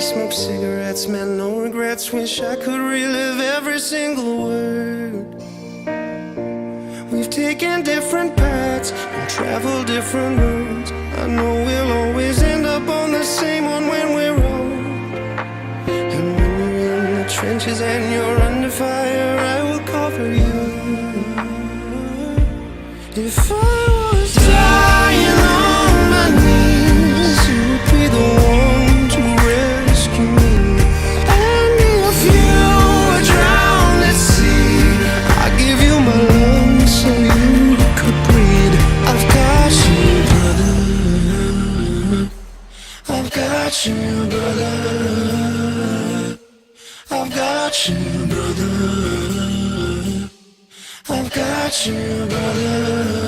smoke cigarettes, man, no regrets. Wish I could relive every single word. We've taken different paths and traveled different roads. I know we'll always end up on the same one when we're old. And when you're in the trenches and you're under fire, I will cover you. If I was dying on my knees, you would be the one to rescue me. And if you were drowned at sea, I'd give you my lungs so you could breathe. I've got you, brother. I've got you, brother. I've got you, brother. I've got you, brother.